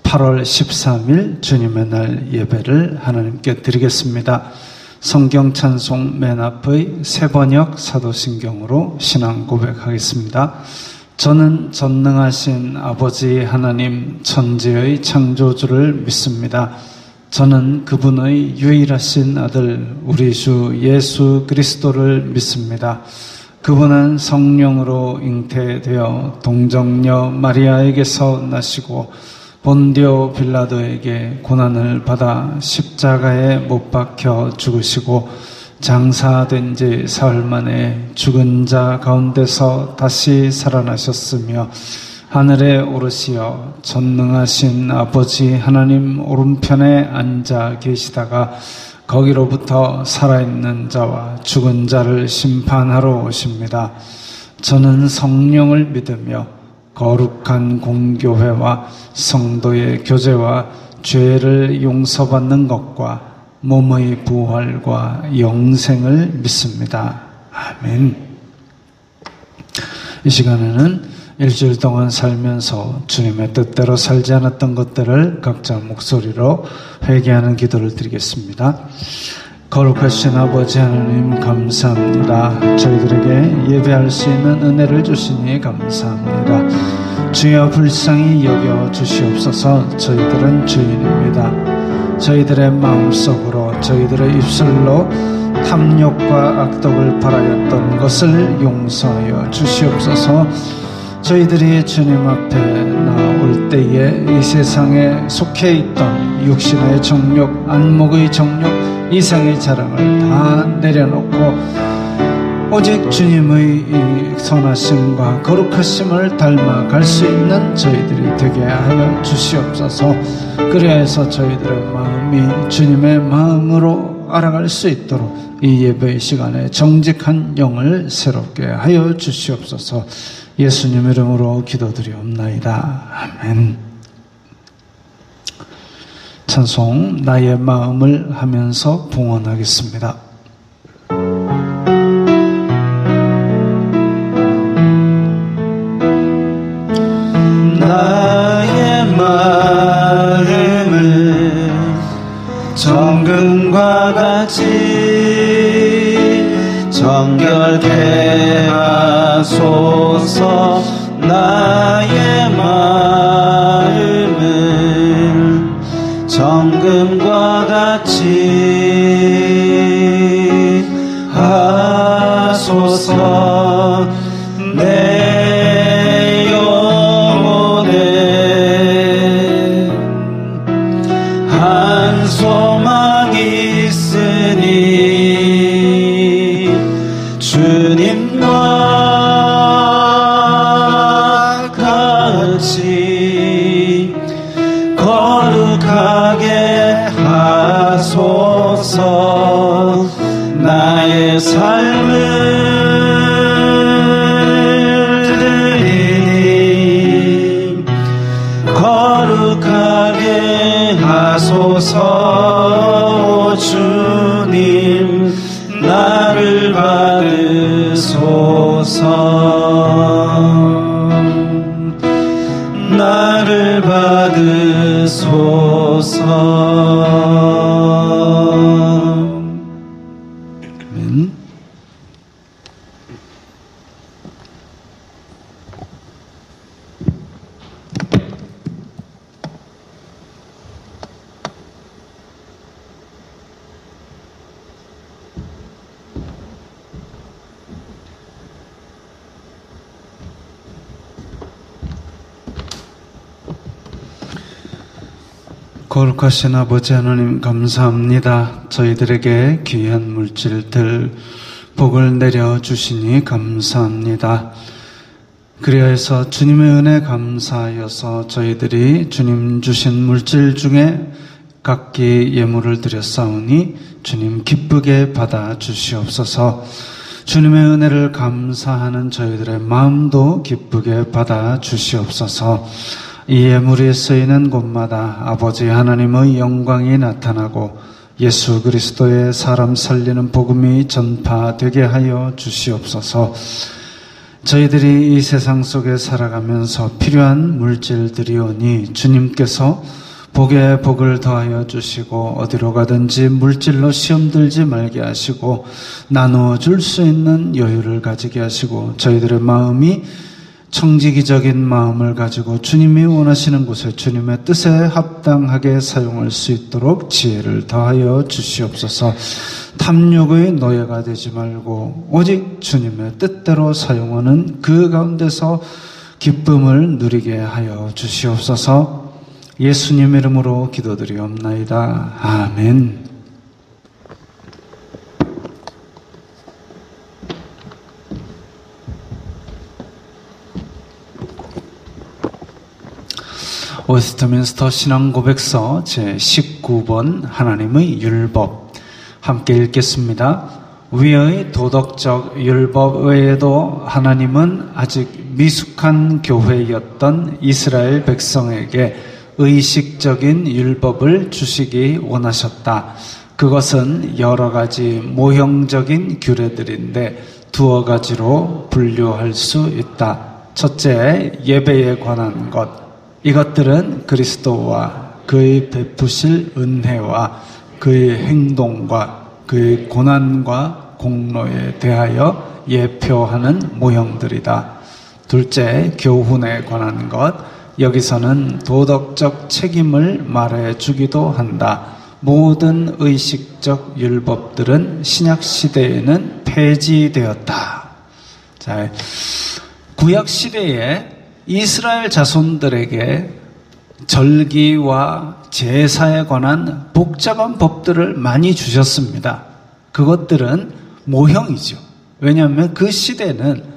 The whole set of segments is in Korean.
8월 13일 주님의 날 예배를 하나님께 드리겠습니다. 성경 찬송 맨 앞의 새번역 사도신경으로 신앙 고백하겠습니다. 저는 전능하신 아버지 하나님 천지의 창조주를 믿습니다. 저는 그분의 유일하신 아들 우리 주 예수 그리스도를 믿습니다. 그분은 성령으로 잉태되어 동정녀 마리아에게서 나시고 본디오 빌라도에게 고난을 받아 십자가에 못 박혀 죽으시고 장사된 지 사흘 만에 죽은 자 가운데서 다시 살아나셨으며 하늘에 오르시어 전능하신 아버지 하나님 오른편에 앉아 계시다가 거기로부터 살아있는 자와 죽은 자를 심판하러 오십니다. 저는 성령을 믿으며 거룩한 공교회와 성도의 교제와 죄를 용서받는 것과 몸의 부활과 영생을 믿습니다. 아멘. 이 시간에는 일주일 동안 살면서 주님의 뜻대로 살지 않았던 것들을 각자 목소리로 회개하는 기도를 드리겠습니다. 거룩하신 아버지 하나님 감사합니다. 저희들에게 예배할 수 있는 은혜를 주시니 감사합니다. 주여 불쌍히 여겨 주시옵소서. 저희들은 주인입니다. 저희들의 마음속으로 저희들의 입술로 탐욕과 악독을 바라였던 것을 용서하여 주시옵소서. 저희들이 주님 앞에 나올 때에 이 세상에 속해 있던 육신의 정욕, 안목의 정욕, 이상의 자랑을 다 내려놓고 오직 주님의 이 선하심과 거룩하심을 닮아갈 수 있는 저희들이 되게 하여 주시옵소서. 그래서 저희들의 마음이 주님의 마음으로 알아갈 수 있도록 이 예배의 시간에 정직한 영을 새롭게 하여 주시옵소서. 예수님 이름으로 기도드리옵나이다. 아멘. 찬송 나의 마음을 하면서 봉헌하겠습니다. 나의 마음을 정금과 같이 정결케 하소서. 나의 마음을 정금과 같이 하소서. 내 영혼에 한 소망이 있으니 주님과 같이 거룩하게 하소서. 나의 삶을 드리니 거룩하게 하소서. 주님 나를 받으소서. 나를 받으소서. 아멘. 거룩하신 아버지 하나님 감사합니다. 저희들에게 귀한 물질들 복을 내려주시니 감사합니다. 그리하여서 주님의 은혜 감사하여서 저희들이 주님 주신 물질 중에 각기 예물을 드렸사오니 주님 기쁘게 받아 주시옵소서. 주님의 은혜를 감사하는 저희들의 마음도 기쁘게 받아 주시옵소서. 이 예물이 쓰이는 곳마다 아버지 하나님의 영광이 나타나고 예수 그리스도의 사람 살리는 복음이 전파되게 하여 주시옵소서. 저희들이 이 세상 속에 살아가면서 필요한 물질들이오니 주님께서 복에 복을 더하여 주시고 어디로 가든지 물질로 시험 들지 말게 하시고 나누어 줄 수 있는 여유를 가지게 하시고 저희들의 마음이 청지기적인 마음을 가지고 주님이 원하시는 곳에 주님의 뜻에 합당하게 사용할 수 있도록 지혜를 더하여 주시옵소서. 탐욕의 노예가 되지 말고 오직 주님의 뜻대로 사용하는 그 가운데서 기쁨을 누리게 하여 주시옵소서. 예수님 이름으로 기도드리옵나이다. 아멘. 웨스트민스터 신앙고백서 제19번 하나님의 율법 함께 읽겠습니다. 위의 도덕적 율법 외에도 하나님은 아직 미숙한 교회였던 이스라엘 백성에게 의식적인 율법을 주시기 원하셨다. 그것은 여러 가지 모형적인 규례들인데 두어 가지로 분류할 수 있다. 첫째, 예배에 관한 것. 이것들은 그리스도와 그의 베푸실 은혜와 그의 행동과 그의 고난과 공로에 대하여 예표하는 모형들이다. 둘째, 교훈에 관한 것. 여기서는 도덕적 책임을 말해주기도 한다. 모든 의식적 율법들은 신약시대에는 폐지되었다. 자, 구약시대에 이스라엘 자손들에게 절기와 제사에 관한 복잡한 법들을 많이 주셨습니다. 그것들은 모형이죠. 왜냐하면 그 시대는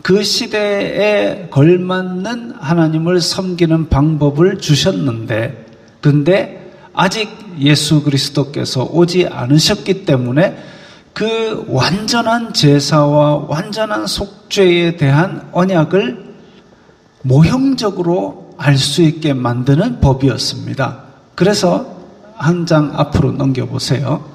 그 시대에 걸맞는 하나님을 섬기는 방법을 주셨는데, 근데 아직 예수 그리스도께서 오지 않으셨기 때문에 그 완전한 제사와 완전한 속죄에 대한 언약을 모형적으로 알 수 있게 만드는 법이었습니다. 그래서 한 장 앞으로 넘겨보세요.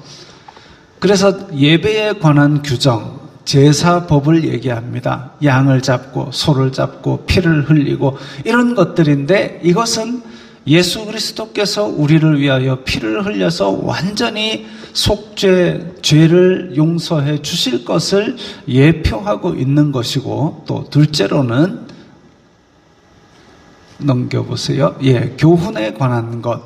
그래서 예배에 관한 규정, 제사법을 얘기합니다. 양을 잡고 소를 잡고 피를 흘리고 이런 것들인데, 이것은 예수 그리스도께서 우리를 위하여 피를 흘려서 완전히 속죄, 죄를 용서해 주실 것을 예표하고 있는 것이고, 또 둘째로는 넘겨보세요. 교훈에 관한 것,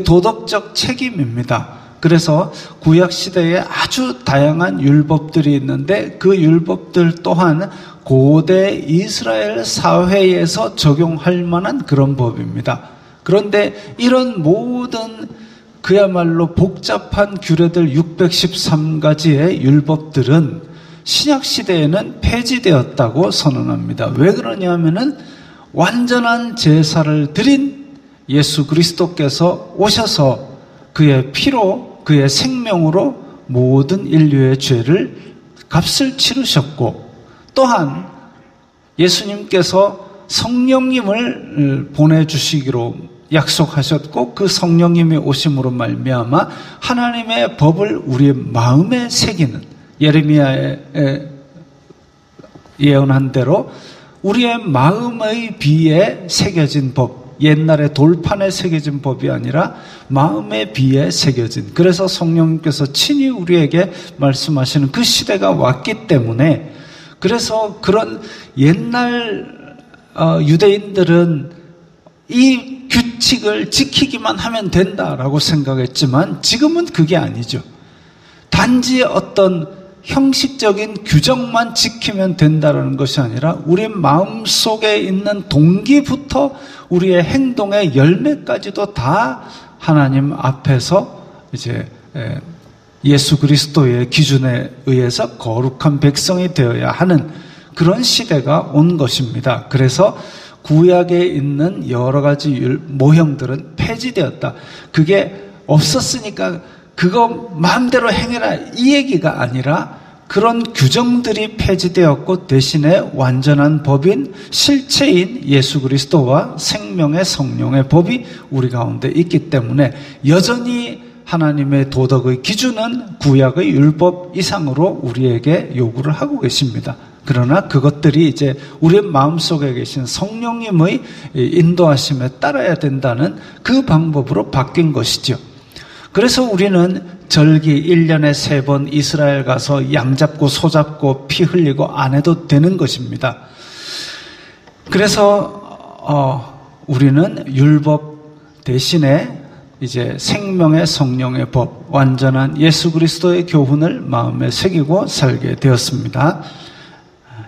도덕적 책임입니다. 그래서 구약시대에 아주 다양한 율법들이 있는데 그 율법들 또한 고대 이스라엘 사회에서 적용할 만한 그런 법입니다. 그런데 이런 모든 그야말로 복잡한 규례들 613가지의 율법들은 신약시대에는 폐지되었다고 선언합니다. 왜 그러냐면은 완전한 제사를 드린 예수 그리스도께서 오셔서 그의 피로, 그의 생명으로 모든 인류의 죄를 값을 치르셨고, 또한 예수님께서 성령님을 보내주시기로 약속하셨고, 그 성령님이 오심으로 말미암아 하나님의 법을 우리의 마음에 새기는, 예레미야의 예언한 대로 우리의 마음의 비에 새겨진 법, 옛날에 돌판에 새겨진 법이 아니라 마음의 비에 새겨진, 그래서 성령님께서 친히 우리에게 말씀하시는 그 시대가 왔기 때문에, 그래서 그런 옛날 유대인들은 이 규칙을 지키기만 하면 된다라고 생각했지만 지금은 그게 아니죠. 단지 어떤 형식적인 규정만 지키면 된다는 것이 아니라 우리 마음속에 있는 동기부터 우리의 행동의 열매까지도 다 하나님 앞에서 이제 예수 그리스도의 기준에 의해서 거룩한 백성이 되어야 하는 그런 시대가 온 것입니다. 그래서 구약에 있는 여러 가지 모형들은 폐지되었다. 그게 없었으니까 그거 마음대로 행해라 이 얘기가 아니라, 그런 규정들이 폐지되었고 대신에 완전한 법인 실체인 예수 그리스도와 생명의 성령의 법이 우리 가운데 있기 때문에 여전히 하나님의 도덕의 기준은 구약의 율법 이상으로 우리에게 요구를 하고 계십니다. 그러나 그것들이 이제 우리 마음속에 계신 성령님의 인도하심에 따라야 된다는 그 방법으로 바뀐 것이죠. 그래서 우리는 절기 1년에 3번 이스라엘 가서 양 잡고 소 잡고 피 흘리고 안 해도 되는 것입니다. 그래서 우리는 율법 대신에 이제 생명의 성령의 법, 완전한 예수 그리스도의 교훈을 마음에 새기고 살게 되었습니다.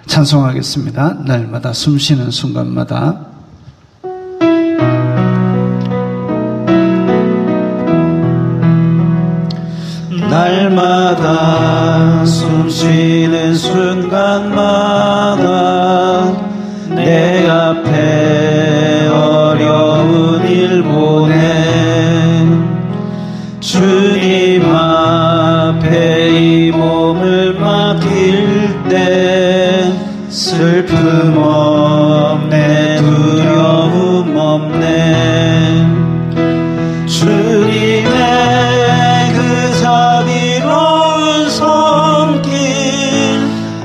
찬송하겠습니다. 날마다 숨쉬는 순간마다. 날마다 숨쉬는 순간마다 내 앞에 어려운 일 보내 주님 앞에 이 몸을 맡길 때 슬픔 없네 두려움 없네 주님의 그 자비로운 손길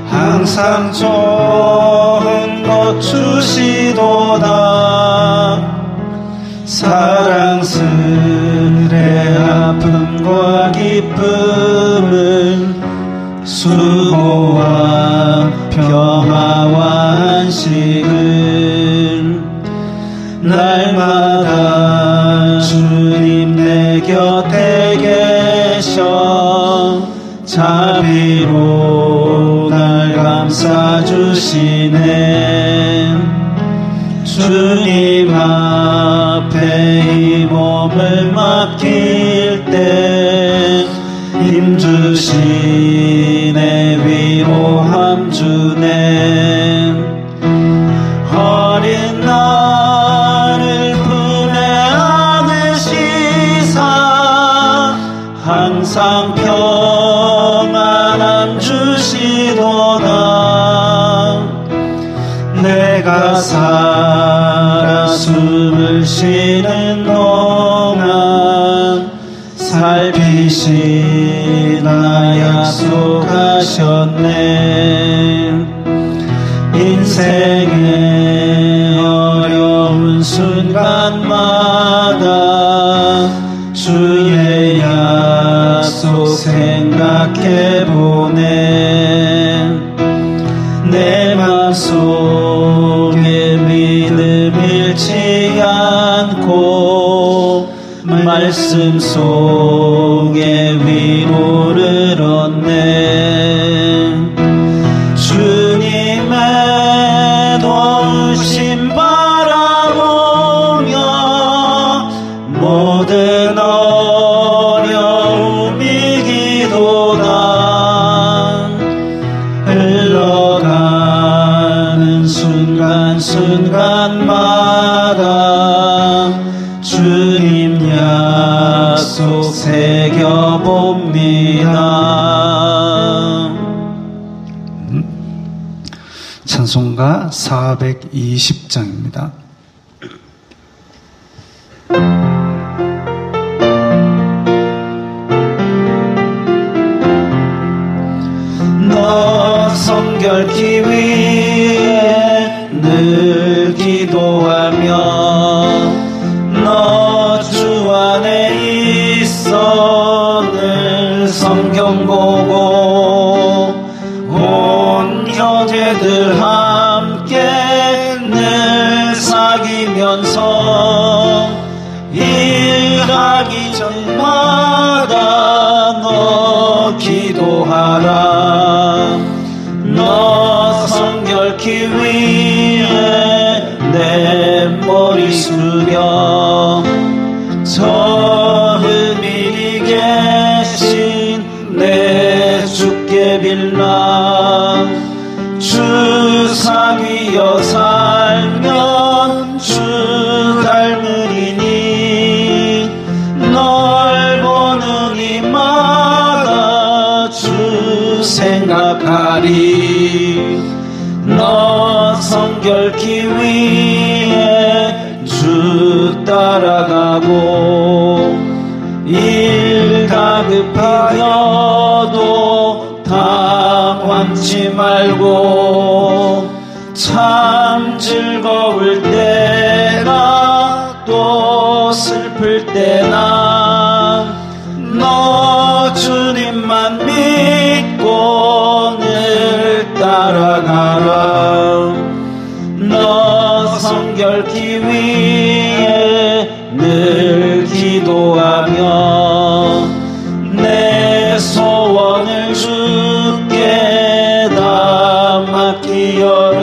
항상 좋은 것 주시도다 사랑스레 아픔과 기쁨을 수고와 평화와 안식을 날마다 주님 내 곁에 계셔 자비로 날 감싸주시네 주님 앞에 이 몸을 맡길 때 힘주시네 위로함 주네 어린 나를 품에 안으시사 항상 평안함 주시도다 내가 살아 숨을 쉬는 동안 살피시나 약속하셨네 인생의 어려운 순간마다 주의 약속 생각해보네 내 맘속에 믿음 잃지 않고 말씀 속에 위로를 얻네 주님의 도우심 바라보며 모든 어려움 이기도다 흘러가는 순간순간마다 주님 약속 새겨봅니다. 찬송가 420장입니다. 너 성결케 위해 늘 기도하며 너 주 안에 있어 늘 성경 보고 온 형제들 함께 늘 사귀면서 일하기 전마다 너 기도하라 너 성결케 위해 내 머리 숙여 저 은밀히 계신 내 주께 빌라 주 사귀어 살면 주 닮으리니 널 보는 이마다 주 생각하리 너 성결케 위해 주 따라가고 일 다급하여도 당황 참지 말고 참 즐거울 때나 또 슬플 때나 너 주님만 믿고 늘 따라가라. 너 성결케 위해 늘 기도하며 내 소원을 주께 다 맡기어라.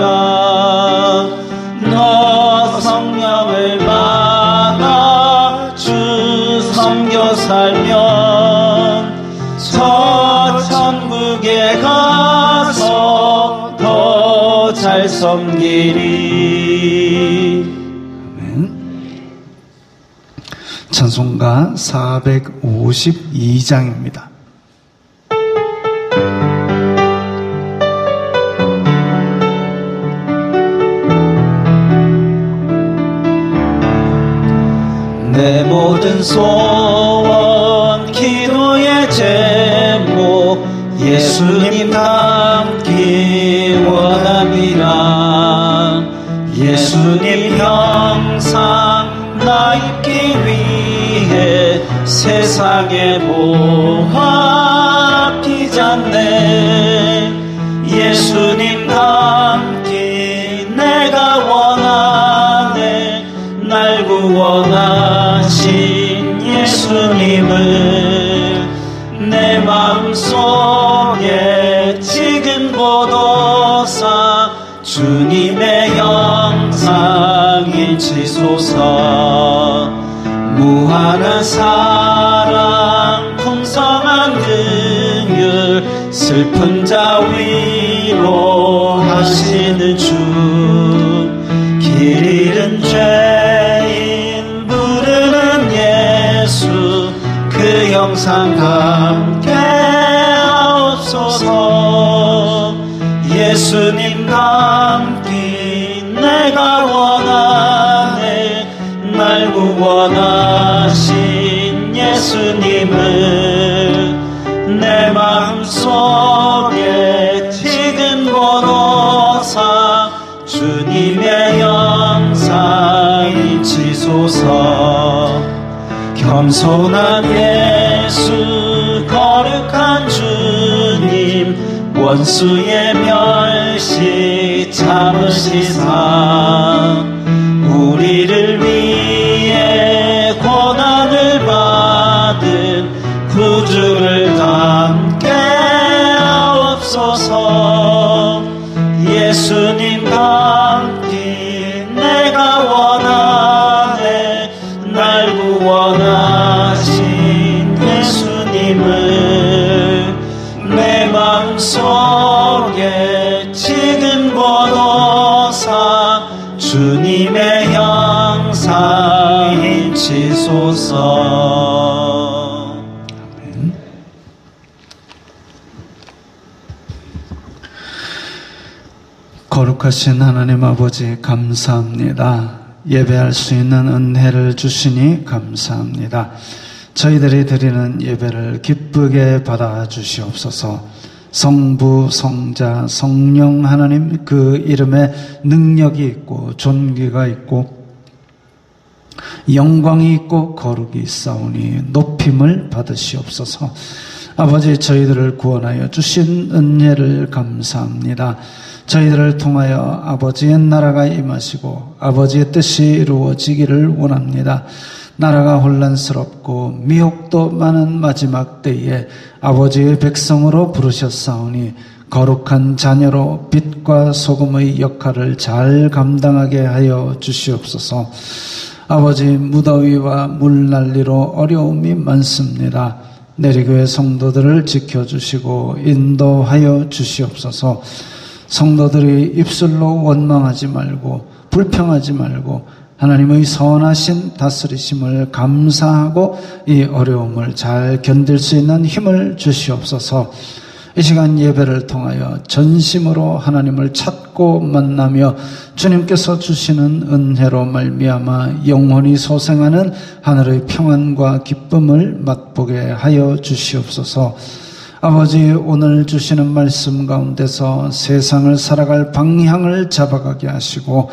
너 성령을 받아 주 섬겨 살면 저 천국에 가서 더 잘 섬기리. 아멘. 찬송가 452장입니다. 내 모든 소원 기도의 제목 예수님 닮기 원합니다. 예수님 형상 나 입기 위해 세상의 보화 아끼지 않네. 예수님 닮기 내가 원하네. 날 구원하신 예수님을 내 마음속에 지금보다 주님의 영상 일치소서. 무한한 사랑 풍성한 긍휼 슬픈 자 위로하시는 주. 길 잃은 죄인 부르는 예수 그 영상 함께 하옵소서. 예수님 닮기 내가 원하네. 날 구원하신 예수님을 내 마음속에 지금보다 주님의 영상 일치소서. 겸손한 예수 거룩한 주님 원수의 멸시 참으시사 우리를 위해 고난을 받은 구주를 닮게 하옵소서. 예수님 닮기 내가 원하네. 날 구원하신 예수님을 내 마음속에 지금보다 주님의 형상 일치소서. 아멘. 거룩하신 하나님 아버지 감사합니다. 예배할 수 있는 은혜를 주시니 감사합니다. 저희들이 드리는 예배를 기쁘게 받아 주시옵소서. 성부, 성자, 성령 하나님 그 이름에 능력이 있고 존귀가 있고 영광이 있고 거룩이 있사오니 높임을 받으시옵소서. 아버지 저희들을 구원하여 주신 은혜를 감사합니다. 저희들을 통하여 아버지의 나라가 임하시고 아버지의 뜻이 이루어지기를 원합니다. 나라가 혼란스럽고 미혹도 많은 마지막 때에 아버지의 백성으로 부르셨사오니 거룩한 자녀로 빛과 소금의 역할을 잘 감당하게 하여 주시옵소서. 아버지 무더위와 물난리로 어려움이 많습니다. 내리교회 성도들을 지켜주시고 인도하여 주시옵소서. 성도들이 입술로 원망하지 말고 불평하지 말고 하나님의 선하신 다스리심을 감사하고 이 어려움을 잘 견딜 수 있는 힘을 주시옵소서. 이 시간 예배를 통하여 전심으로 하나님을 찾고 만나며 주님께서 주시는 은혜로 말미암아 영원히 소생하는 하늘의 평안과 기쁨을 맛보게 하여 주시옵소서. 아버지, 오늘 주시는 말씀 가운데서 세상을 살아갈 방향을 잡아가게 하시고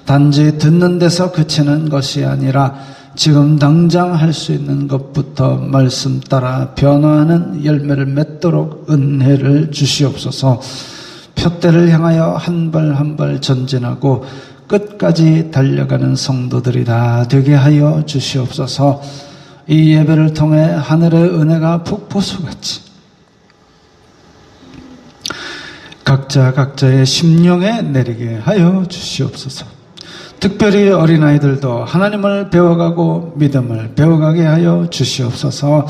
단지 듣는 데서 그치는 것이 아니라 지금 당장 할 수 있는 것부터 말씀 따라 변화하는 열매를 맺도록 은혜를 주시옵소서. 표대를 향하여 한 발 한 발 전진하고 끝까지 달려가는 성도들이 다 되게 하여 주시옵소서. 이 예배를 통해 하늘의 은혜가 폭포수같이 각자의 심령에 내리게 하여 주시옵소서. 특별히 어린아이들도 하나님을 배워가고 믿음을 배워가게 하여 주시옵소서.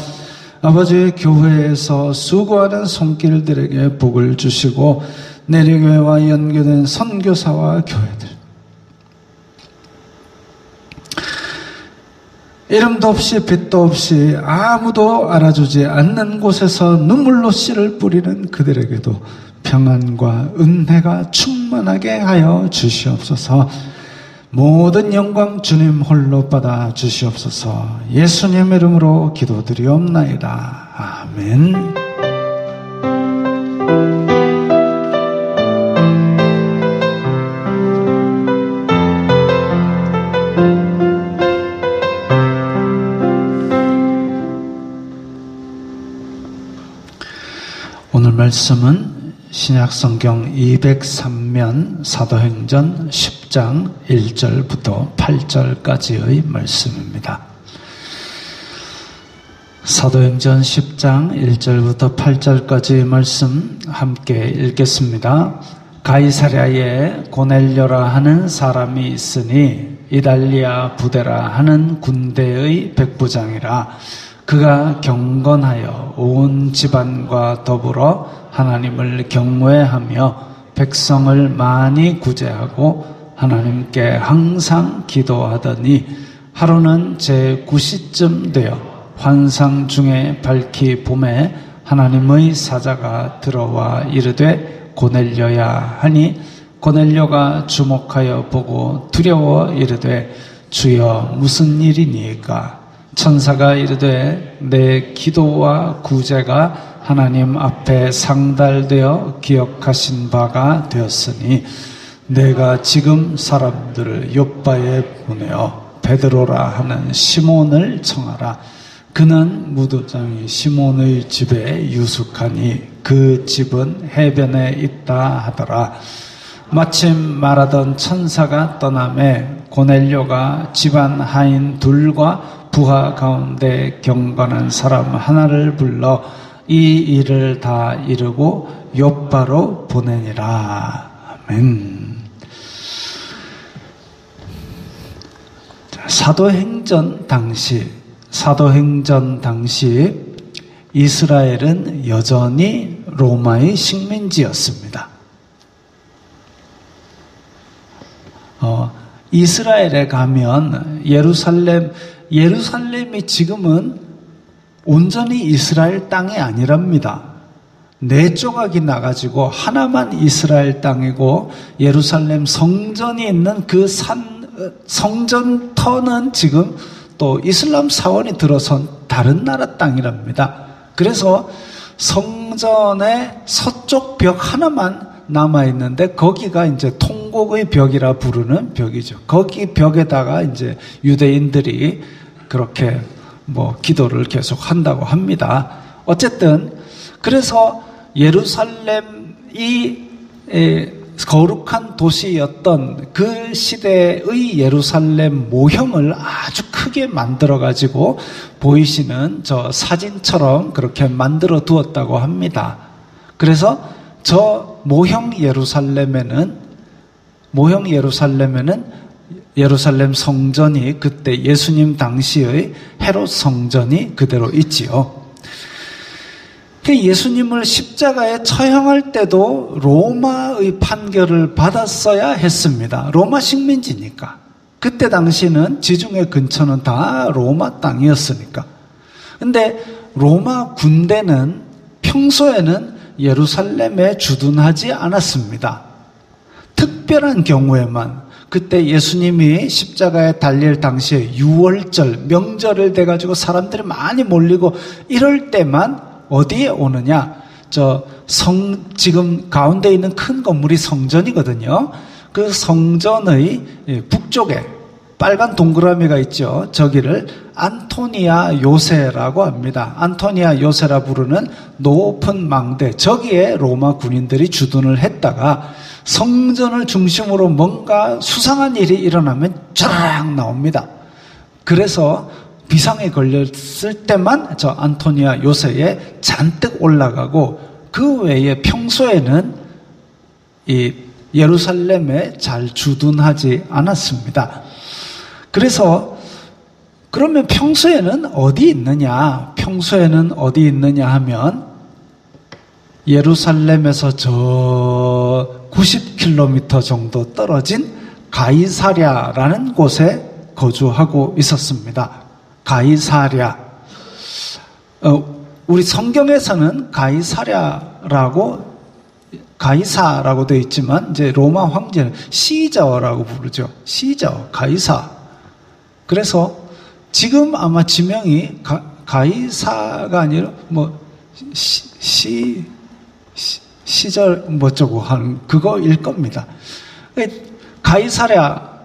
아버지, 교회에서 수고하는 손길들에게 복을 주시고 내리교회와 연계된 선교사와 교회들, 이름도 없이 빛도 없이 아무도 알아주지 않는 곳에서 눈물로 씨를 뿌리는 그들에게도 평안과 은혜가 충만하게 하여 주시옵소서. 모든 영광 주님 홀로 받아 주시옵소서. 예수님 이름으로 기도드리옵나이다. 아멘. 오늘 말씀은 신약성경 203면 사도행전 10장 1절부터 8절까지의 말씀입니다. 사도행전 10장 1절부터 8절까지의 말씀 함께 읽겠습니다. 가이사랴에 고넬료라 하는 사람이 있으니 이달리아 부대라 하는 군대의 백부장이라. 그가 경건하여 온 집안과 더불어 하나님을 경외하며 백성을 많이 구제하고 하나님께 항상 기도하더니 하루는 제9시쯤 되어 환상 중에 밝히 봄에 하나님의 사자가 들어와 이르되 고넬료야 하니 고넬료가 주목하여 보고 두려워 이르되 주여 무슨 일이니까? 천사가 이르되 내 기도와 구제가 하나님 앞에 상달되어 기억하신 바가 되었으니 내가 지금 사람들을 욥바에 보내어 베드로라 하는 시몬을 청하라. 그는 무도장이 시몬의 집에 유숙하니 그 집은 해변에 있다 하더라. 마침 말하던 천사가 떠나매 고넬료가 집안 하인 둘과 부하 가운데 경건한 사람 하나를 불러 이 일을 다 이루고 욥바로 보내니라. 아멘. 사도행전 당시 이스라엘은 여전히 로마의 식민지였습니다. 이스라엘에 가면 예루살렘이 지금은 온전히 이스라엘 땅이 아니랍니다. 네 조각이 나가지고 하나만 이스라엘 땅이고 예루살렘 성전이 있는 그 성전터는 지금 또 이슬람 사원이 들어선 다른 나라 땅이랍니다. 그래서 성전의 서쪽 벽 하나만 남아있는데 거기가 이제 통곡의 벽이라 부르는 벽이죠. 거기 벽에다가 이제 유대인들이 그렇게 기도를 계속 한다고 합니다. 어쨌든 그래서 예루살렘이 거룩한 도시였던 그 시대의 예루살렘 모형을 아주 크게 만들어 가지고 보이시는 저 사진처럼 그렇게 만들어 두었다고 합니다. 그래서 저 모형 예루살렘에는 예루살렘 성전이 그때 예수님 당시의 헤롯 성전이 그대로 있지요. 예수님을 십자가에 처형할 때도 로마의 판결을 받았어야 했습니다. 로마 식민지니까. 그때 당시는 지중해 근처는 다 로마 땅이었으니까. 근데 로마 군대는 평소에는 예루살렘에 주둔하지 않았습니다. 특별한 경우에만, 그때 예수님이 십자가에 달릴 당시에 6월절 명절을 돼가지고 사람들이 많이 몰리고 이럴 때만 어디에 오느냐? 지금 가운데 있는 큰 건물이 성전이거든요. 그 성전의 북쪽에 빨간 동그라미가 있죠. 저기를 안토니아 요새라고 합니다. 안토니아 요새라 부르는 높은 망대, 저기에 로마 군인들이 주둔을 했다가 성전을 중심으로 뭔가 수상한 일이 일어나면 쫙 나옵니다. 그래서 비상에 걸렸을 때만 저 안토니아 요새에 잔뜩 올라가고, 그 외에 평소에는 이 예루살렘에 잘 주둔하지 않았습니다. 그래서 그러면 평소에는 어디 있느냐? 평소에는 어디 있느냐 하면 예루살렘에서 저 90km 정도 떨어진 가이사랴라는 곳에 거주하고 있었습니다. 가이사랴. 우리 성경에서는 가이사라고 되어 있지만 이제 로마 황제는 시저라고 부르죠. 시저, 가이사. 그래서 지금 아마 지명이 가이사가 아니라 시절 뭐쩌고 하는 그거일 겁니다. 가이사랴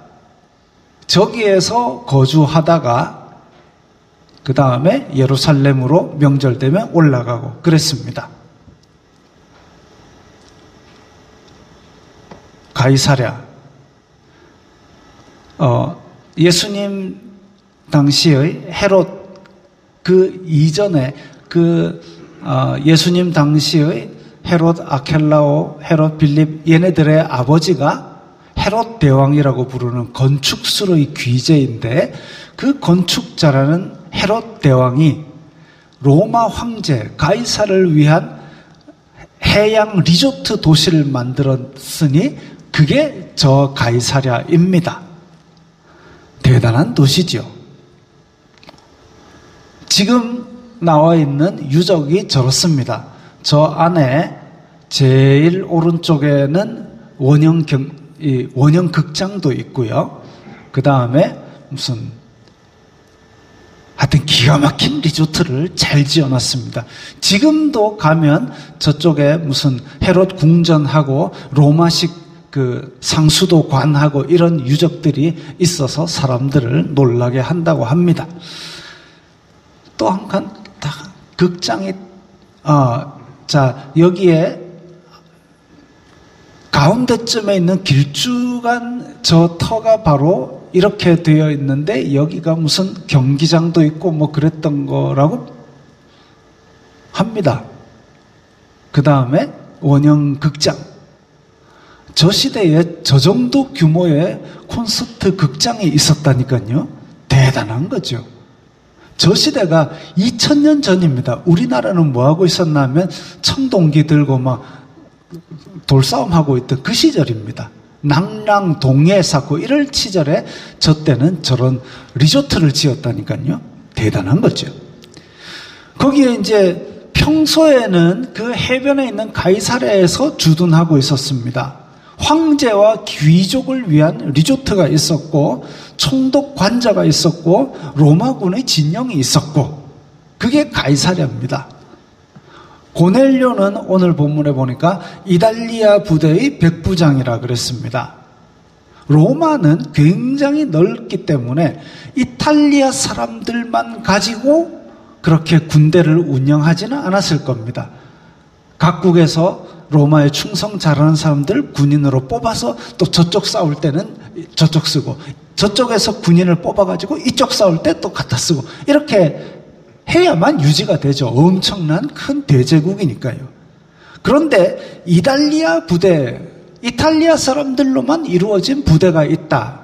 저기에서 거주하다가 그 다음에 예루살렘으로 명절 되면 올라가고 그랬습니다. 가이사랴. 예수님 당시의 헤롯, 그 이전에 예수님 당시의 헤롯 아켈라오, 헤롯 빌립, 얘네들의 아버지가 헤롯 대왕이라고 부르는 건축술의 귀재인데, 그 건축자라는 헤롯 대왕이 로마 황제 가이사를 위한 해양 리조트 도시를 만들었으니 그게 저 가이사랴입니다. 대단한 도시지요. 지금 나와 있는 유적이 저렇습니다. 저 안에 제일 오른쪽에는 원형 극장도 있고요. 그 다음에 하여튼 기가 막힌 리조트를 잘 지어놨습니다. 지금도 가면 저쪽에 헤롯 궁전하고 로마식 그 상수도관하고 이런 유적들이 있어서 사람들을 놀라게 한다고 합니다. 또 한 칸 극장이 여기에 가운데쯤에 있는 길쭉한 저 터가 바로 이렇게 되어 있는데, 여기가 무슨 경기장도 있고 뭐 그랬던 거라고 합니다. 그 다음에 원형 극장. 저 시대에 저 정도 규모의 콘서트 극장이 있었다니까요. 대단한 거죠. 저 시대가 2000년 전입니다. 우리나라는 뭐 하고 있었나 하면 청동기 들고 막 돌싸움하고 있던 그 시절입니다. 낭랑, 동해 쌓고 이럴 시절에 저 때는 저런 리조트를 지었다니까요. 대단한 거죠. 거기에 이제 평소에는 그 해변에 있는 가이사랴에서 주둔하고 있었습니다. 황제와 귀족을 위한 리조트가 있었고, 총독 관자가 있었고, 로마군의 진영이 있었고, 그게 가이사랴입니다. 고넬료는 오늘 본문에 보니까 이탈리아 부대의 백부장이라 그랬습니다. 로마는 굉장히 넓기 때문에 이탈리아 사람들만 가지고 그렇게 군대를 운영하지는 않았을 겁니다. 각국에서 로마에 충성 잘하는 사람들 군인으로 뽑아서 또 저쪽 싸울 때는 저쪽 쓰고, 저쪽에서 군인을 뽑아가지고 이쪽 싸울 때 또 갖다 쓰고, 이렇게 해야만 유지가 되죠. 엄청난 큰 대제국이니까요. 그런데 이탈리아 부대, 이탈리아 사람들로만 이루어진 부대가 있다.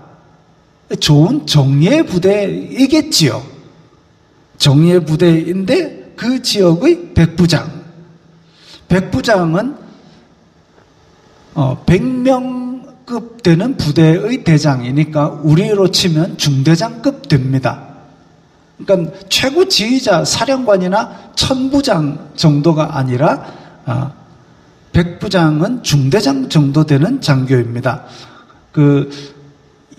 좋은 정예 부대이겠지요. 정예 부대인데 그 지역의 백부장은 100명급 되는 부대의 대장이니까 우리로 치면 중대장급 됩니다. 그러니까 최고 지휘자 사령관이나 천부장 정도가 아니라 백부장은 중대장 정도 되는 장교입니다.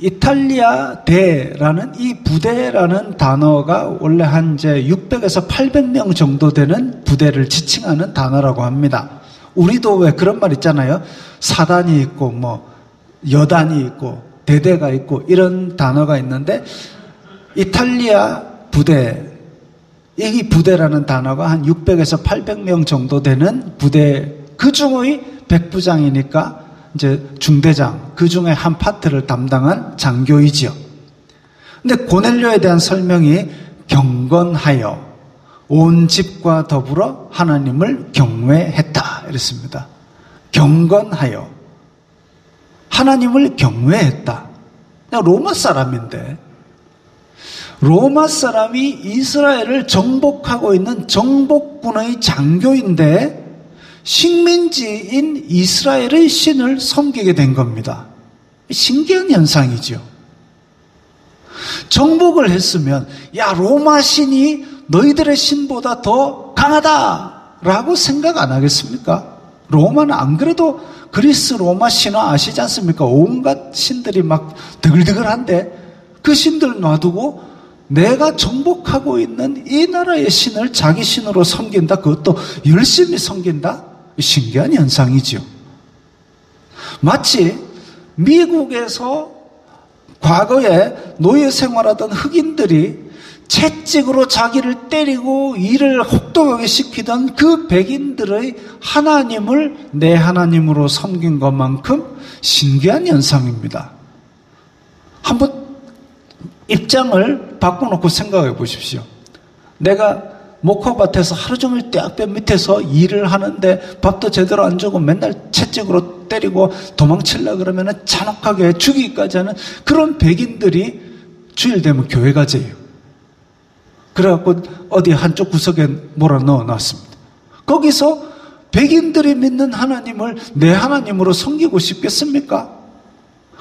이탈리아 대라는 이 부대라는 단어가 원래 한 이제 600에서 800명 정도 되는 부대를 지칭하는 단어라고 합니다. 우리도 왜 그런 말 있잖아요. 사단이 있고 뭐 여단이 있고 대대가 있고 이런 단어가 있는데 이탈리아 부대, 이 부대라는 단어가 한 600에서 800명 정도 되는 부대, 그 중의 백부장이니까 이제 중대장, 그 중에 한 파트를 담당한 장교이지요. 근데 고넬료에 대한 설명이 경건하여 온 집과 더불어 하나님을 경외했다 이랬습니다. 경건하여 하나님을 경외했다. 로마 사람인데, 로마 사람이 이스라엘을 정복하고 있는 정복군의 장교인데 식민지인 이스라엘의 신을 섬기게 된 겁니다. 신기한 현상이죠. 정복을 했으면 야, 로마 신이 너희들의 신보다 더 강하다라고 생각 안 하겠습니까? 로마는 안 그래도 그리스 로마 신화 아시지 않습니까? 온갖 신들이 막 드글드글한데 그 신들 놔두고 내가 정복하고 있는 이 나라의 신을 자기 신으로 섬긴다? 그것도 열심히 섬긴다? 신기한 현상이죠. 마치 미국에서 과거에 노예 생활하던 흑인들이 채찍으로 자기를 때리고 일을 혹독하게 시키던 그 백인들의 하나님을 내 하나님으로 섬긴 것만큼 신기한 현상입니다. 한번 입장을 바꿔놓고 생각해 보십시오. 내가 목화밭에서 하루 종일 떼학볕 밑에서 일을 하는데 밥도 제대로 안 주고 맨날 채찍으로 때리고 도망치려고 그러면 잔혹하게 죽이기까지 하는 그런 백인들이 주일 되면 교회 가재요. 그래갖고 어디 한쪽 구석에 몰아넣어 놨습니다. 거기서 백인들이 믿는 하나님을 내 하나님으로 섬기고 싶겠습니까?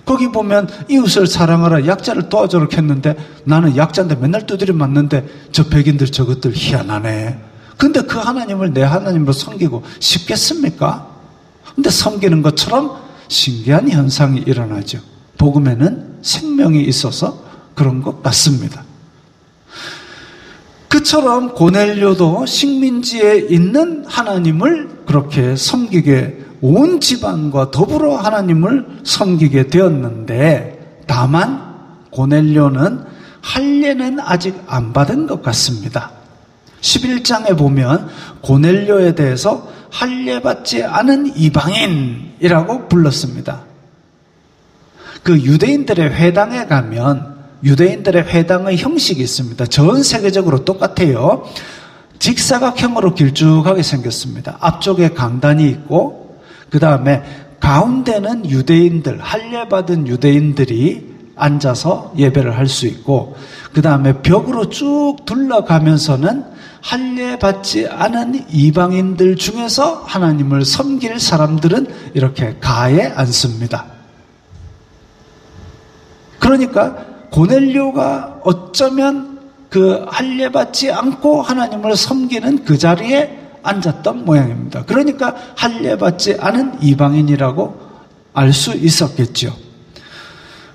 거기 보면 이웃을 사랑하라, 약자를 도와주라 했는데 나는 약자인데 맨날 두드려 맞는데 저 백인들 저것들 희한하네. 근데 그 하나님을 내 하나님으로 섬기고 싶겠습니까? 근데 섬기는 것처럼 신기한 현상이 일어나죠. 복음에는 생명이 있어서 그런 것 같습니다. 그처럼 고넬료도 식민지에 있는 하나님을 그렇게 섬기게, 온 집안과 더불어 하나님을 섬기게 되었는데, 다만 고넬료는 할례는 아직 안 받은 것 같습니다. 11장에 보면 고넬료에 대해서 할례 받지 않은 이방인이라고 불렀습니다. 그 유대인들의 회당에 가면 유대인들의 회당의 형식이 있습니다. 전 세계적으로 똑같아요. 직사각형으로 길쭉하게 생겼습니다. 앞쪽에 강단이 있고 그 다음에 가운데는 유대인들, 할례받은 유대인들이 앉아서 예배를 할 수 있고 그 다음에 벽으로 쭉 둘러가면서는 할례받지 않은 이방인들 중에서 하나님을 섬길 사람들은 이렇게 가에 앉습니다. 그러니까 고넬료가 어쩌면 그 할례받지 않고 하나님을 섬기는 그 자리에 앉았던 모양입니다. 그러니까 할례받지 않은 이방인이라고 알 수 있었겠죠.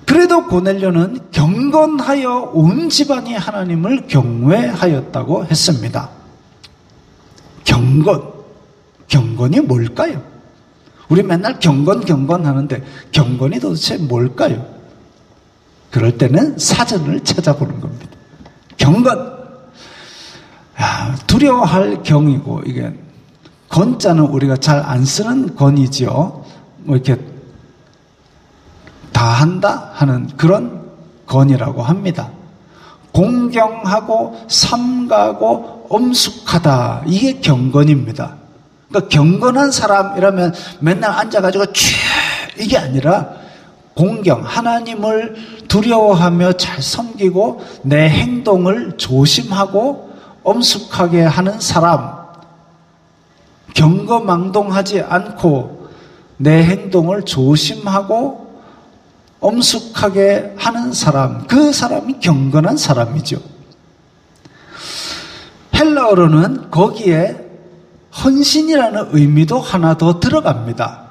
그래도 고넬료는 경건하여 온 집안이 하나님을 경외하였다고 했습니다. 경건이 뭘까요? 우리 맨날 경건 하는데 경건이 도대체 뭘까요? 그럴 때는 사전을 찾아보는 겁니다. 경건. 두려워할 경이고, 이게, 건자는 우리가 잘 안 쓰는 건이죠. 뭐 이렇게 다 한다 하는 그런 건이라고 합니다. 공경하고 삼가고 엄숙하다. 이게 경건입니다. 그러니까 경건한 사람이라면 맨날 앉아가지고 이게 아니라 공경, 하나님을 두려워하며 잘 섬기고 내 행동을 조심하고 엄숙하게 하는 사람, 경거망동하지 않고 내 행동을 조심하고 엄숙하게 하는 사람, 그 사람이 경건한 사람이죠. 헬라어로는 거기에 헌신이라는 의미도 하나 더 들어갑니다.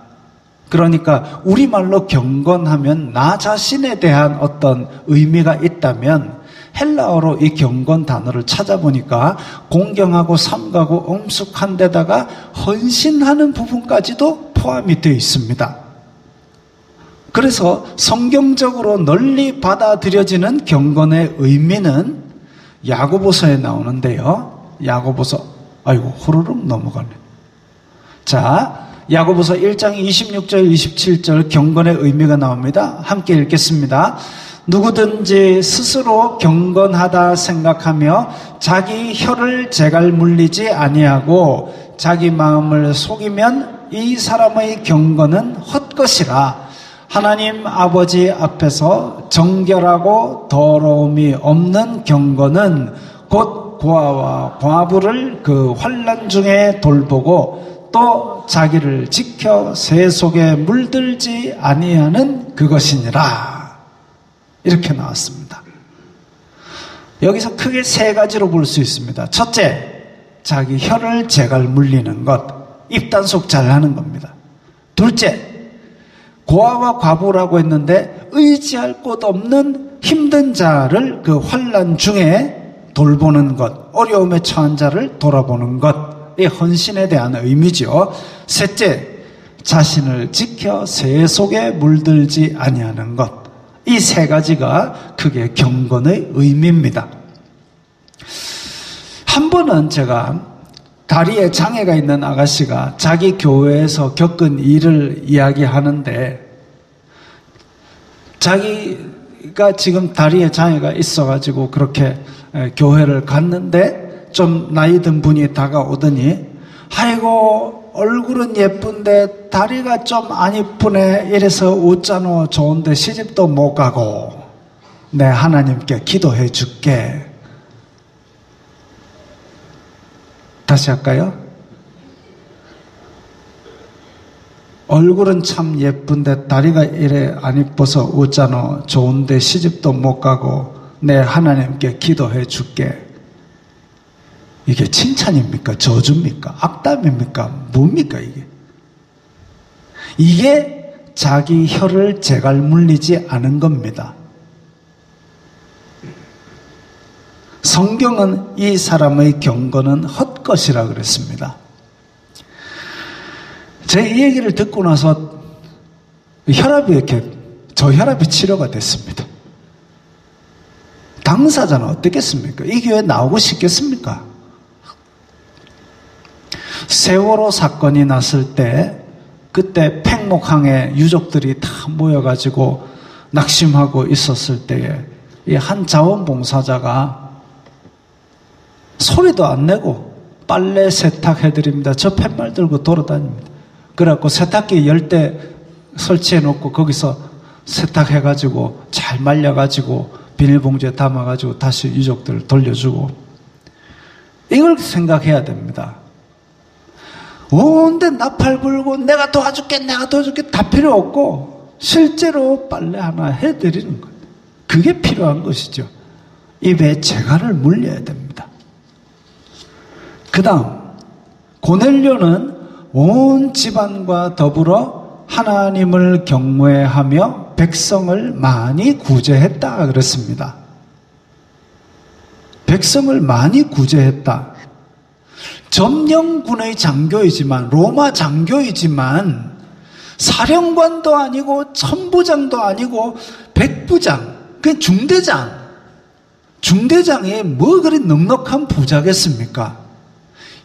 그러니까 우리말로 경건하면 나 자신에 대한 어떤 의미가 있다면 헬라어로 이 경건 단어를 찾아보니까 공경하고 삼가고 엄숙한 데다가 헌신하는 부분까지도 포함이 되어 있습니다. 그래서 성경적으로 널리 받아들여지는 경건의 의미는 야고보서에 나오는데요. 야고보서, 아이고 호로록 넘어가네. 자, 야고보서 1장 26절 27절 경건의 의미가 나옵니다. 함께 읽겠습니다. 누구든지 스스로 경건하다 생각하며 자기 혀를 제갈 물리지 아니하고 자기 마음을 속이면 이 사람의 경건은 헛것이라. 하나님 아버지 앞에서 정결하고 더러움이 없는 경건은 곧 고아와 과부를 그 환난 중에 돌보고 또 자기를 지켜 새 속에 물들지 아니하는 그것이니라. 이렇게 나왔습니다. 여기서 크게 세 가지로 볼 수 있습니다. 첫째, 자기 혀를 제갈 물리는 것, 입단속 잘하는 겁니다. 둘째, 고아와 과부라고 했는데 의지할 곳 없는 힘든 자를 그 환난 중에 돌보는 것, 어려움에 처한 자를 돌아보는 것, 이 헌신에 대한 의미죠. 셋째, 자신을 지켜 새 속에 물들지 아니하는 것. 이 세 가지가 크게 경건의 의미입니다. 한 번은 제가 다리에 장애가 있는 아가씨가 자기 교회에서 겪은 일을 이야기하는데, 자기가 지금 다리에 장애가 있어가지고 그렇게 교회를 갔는데 좀 나이 든 분이 다가오더니, 아이고 얼굴은 예쁜데 다리가 좀 안 이쁘네, 이래서 웃잖아. 좋은데 시집도 못 가고 내 하나님께 기도해 줄게. 다시 할까요? 얼굴은 참 예쁜데 다리가 이래 안 이뻐서 웃잖아. 좋은데 시집도 못 가고 내 하나님께 기도해 줄게. 이게 칭찬입니까? 저주입니까? 악담입니까? 뭡니까 이게? 이게 자기 혀를 제갈 물리지 않은 겁니다. 성경은 이 사람의 경건은 헛것이라 그랬습니다. 제 이 얘기를 듣고 나서 혈압이 이렇게 저혈압이 치료가 됐습니다. 당사자는 어떻겠습니까? 이 교회에 나오고 싶겠습니까? 세월호 사건이 났을 때, 그때 팽목항에 유족들이 다 모여가지고 낙심하고 있었을 때에 이 한 자원봉사자가 소리도 안 내고 빨래 세탁해드립니다. 저 팻말 들고 돌아다닙니다. 그래갖고 세탁기 10대 설치해놓고 거기서 세탁해가지고 잘 말려가지고 비닐봉지에 담아가지고 다시 유족들 돌려주고, 이걸 생각해야 됩니다. 온데 나팔 불고 내가 도와줄게 다 필요 없고 실제로 빨래 하나 해드리는 것, 그게 필요한 것이죠. 입에 재갈을 물려야 됩니다. 그 다음, 고넬료는 온 집안과 더불어 하나님을 경외하며 백성을 많이 구제했다 그랬습니다. 백성을 많이 구제했다. 점령군의 장교이지만, 로마 장교이지만 사령관도 아니고 천부장도 아니고 백부장, 그냥 중대장이 뭐 그리 넉넉한 부자겠습니까?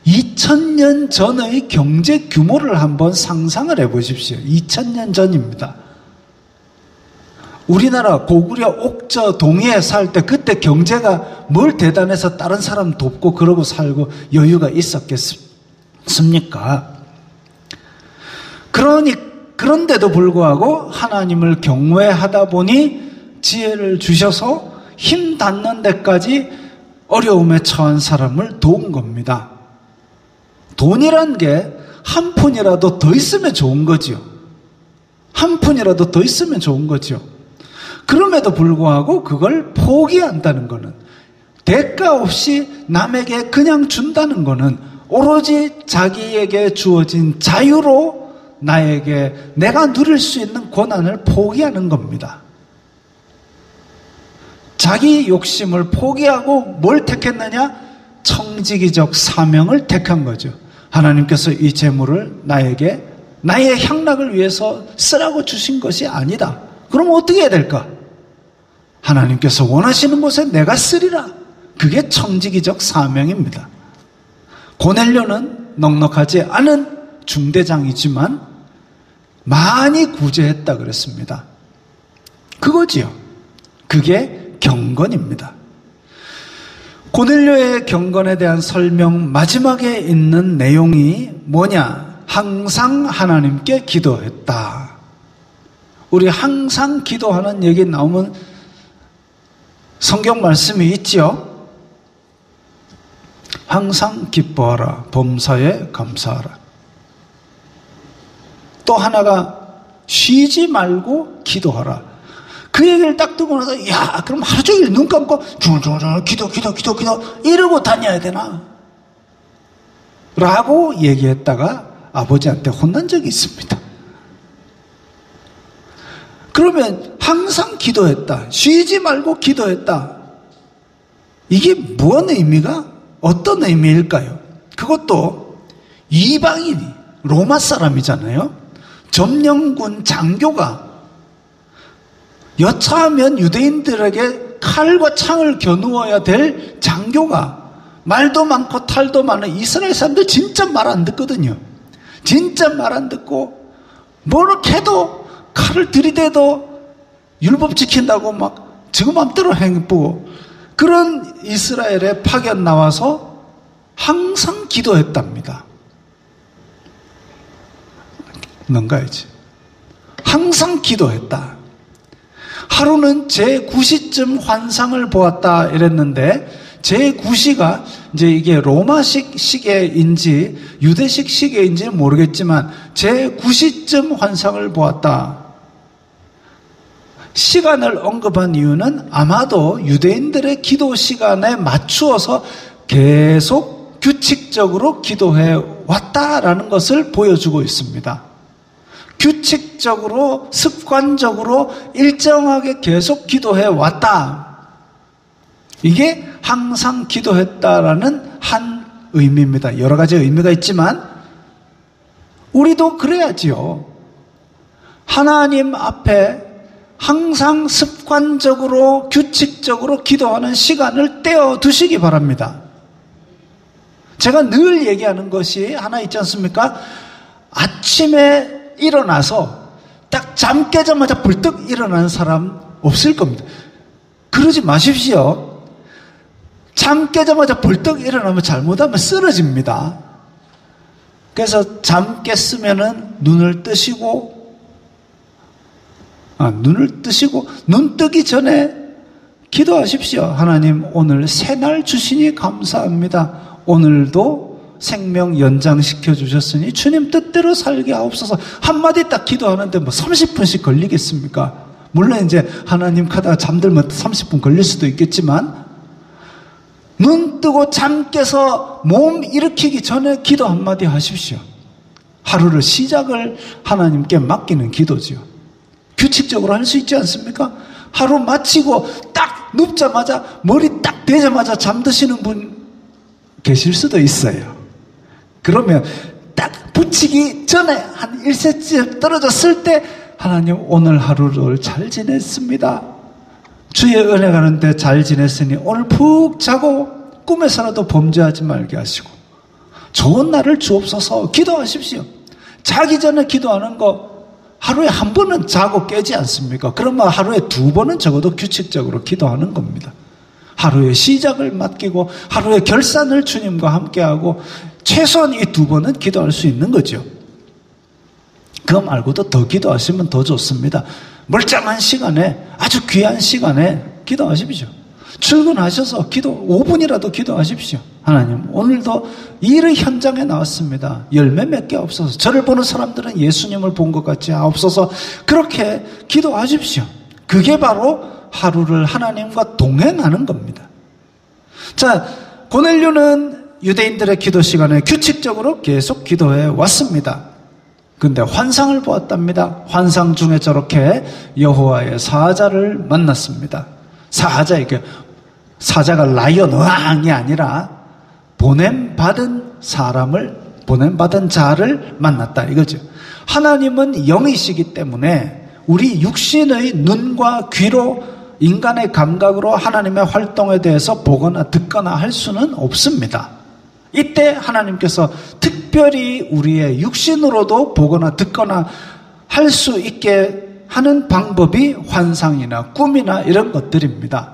2000년 전의 경제 규모를 한번 상상을 해보십시오. 2000년 전입니다. 우리나라 고구려 옥저 동해에 살 때 그때 경제가 뭘 대단해서 다른 사람 돕고 그러고 살고 여유가 있었겠습니까? 그런데도 불구하고 하나님을 경외하다 보니 지혜를 주셔서 힘 닿는 데까지 어려움에 처한 사람을 도운 겁니다. 돈이란 게 한 푼이라도 더 있으면 좋은 거지요. 한 푼이라도 더 있으면 좋은 거지요. 그럼에도 불구하고 그걸 포기한다는 것은, 대가 없이 남에게 그냥 준다는 것은 오로지 자기에게 주어진 자유로 나에게 내가 누릴 수 있는 고난을 포기하는 겁니다. 자기 욕심을 포기하고 뭘 택했느냐? 청지기적 사명을 택한 거죠. 하나님께서 이 재물을 나에게 나의 향락을 위해서 쓰라고 주신 것이 아니다. 그럼 어떻게 해야 될까? 하나님께서 원하시는 곳에 내가 쓰리라. 그게 청지기적 사명입니다. 고넬료는 넉넉하지 않은 중대장이지만 많이 구제했다 그랬습니다. 그거지요. 그게 경건입니다. 고넬료의 경건에 대한 설명 마지막에 있는 내용이 뭐냐? 항상 하나님께 기도했다. 우리 항상 기도하는 얘기 나오면 성경 말씀이 있지요. 항상 기뻐하라. 범사에 감사하라. 또 하나가 쉬지 말고 기도하라. 그 얘기를 딱 듣고 나서 야 그럼 하루 종일 눈 감고 중얼중얼 기도 이러고 다녀야 되나? 라고 얘기했다가 아버지한테 혼난 적이 있습니다. 그러면 항상 기도했다. 쉬지 말고 기도했다. 이게 무슨 의미가? 어떤 의미일까요? 그것도 이방인이 로마 사람이잖아요. 점령군 장교가 여차하면 유대인들에게 칼과 창을 겨누어야 될 장교가 말도 많고 탈도 많은 이스라엘 사람들 진짜 말 안 듣거든요. 진짜 말 안 듣고 뭐를 해도 칼을 들이대도 율법 지킨다고 막 지금 맘대로 행보고 그런 이스라엘에 파견 나와서 항상 기도했답니다. 뭔가이지. 항상 기도했다. 하루는 제9시쯤 환상을 보았다 이랬는데 제9시가 이제 이게 로마식 시계인지 유대식 시계인지는 모르겠지만 제9시쯤 환상을 보았다. 시간을 언급한 이유는 아마도 유대인들의 기도 시간에 맞추어서 계속 규칙적으로 기도해 왔다라는 것을 보여주고 있습니다. 규칙적으로 습관적으로 일정하게 계속 기도해 왔다. 이게 항상 기도했다라는 한 의미입니다. 여러 가지 의미가 있지만 우리도 그래야지요. 하나님 앞에 항상 습관적으로 규칙적으로 기도하는 시간을 떼어 두시기 바랍니다. 제가 늘 얘기하는 것이 하나 있지 않습니까? 아침에 일어나서 딱 잠 깨자마자 벌떡 일어나는 사람 없을 겁니다. 그러지 마십시오. 잠 깨자마자 벌떡 일어나면 잘못하면 쓰러집니다. 그래서 잠 깼으면은 눈을 뜨시고 눈 뜨기 전에 기도하십시오. 하나님 오늘 새날 주시니 감사합니다. 오늘도 생명 연장시켜 주셨으니 주님 뜻대로 살게 하옵소서. 한마디 딱 기도하는데 뭐 30분씩 걸리겠습니까? 물론 이제 하나님 하다가 잠들면 30분 걸릴 수도 있겠지만 눈 뜨고 잠 깨서 몸 일으키기 전에 기도 한마디 하십시오. 하루를 시작을 하나님께 맡기는 기도지요. 규칙적으로 할 수 있지 않습니까? 하루 마치고 딱 눕자마자 머리 딱 대자마자 잠드시는 분 계실 수도 있어요. 그러면 딱 붙이기 전에 한 1cm 떨어졌을 때 하나님 오늘 하루를 잘 지냈습니다. 주의 은혜 가는데 잘 지냈으니 오늘 푹 자고 꿈에서라도 범죄하지 말게 하시고 좋은 날을 주옵소서. 기도하십시오. 자기 전에 기도하는 거 하루에 한 번은 자고 깨지 않습니까? 그러면 하루에 2번은 적어도 규칙적으로 기도하는 겁니다. 하루의 시작을 맡기고 하루의 결산을 주님과 함께하고 최소한 이 2번은 기도할 수 있는 거죠. 그거 말고도 더 기도하시면 더 좋습니다. 멀쩡한 시간에 아주 귀한 시간에 기도하십시오. 출근하셔서 5분이라도 기도하십시오. 하나님 오늘도 일의 현장에 나왔습니다. 열매 맺게 없어서 저를 보는 사람들은 예수님을 본 것 같이 하옵소서. 그렇게 기도하십시오. 그게 바로 하루를 하나님과 동행하는 겁니다. 자, 고넬료는 유대인들의 기도 시간에 규칙적으로 계속 기도해 왔습니다. 근데 환상을 보았답니다. 환상 중에 저렇게 여호와의 사자를 만났습니다. 사자가 라이언 왕이 아니라 보냄받은 자를 만났다 이거죠. 하나님은 영이시기 때문에 우리 육신의 눈과 귀로 인간의 감각으로 하나님의 활동에 대해서 보거나 듣거나 할 수는 없습니다. 이때 하나님께서 특별히 우리의 육신으로도 보거나 듣거나 할 수 있게 하는 방법이 환상이나 꿈이나 이런 것들입니다.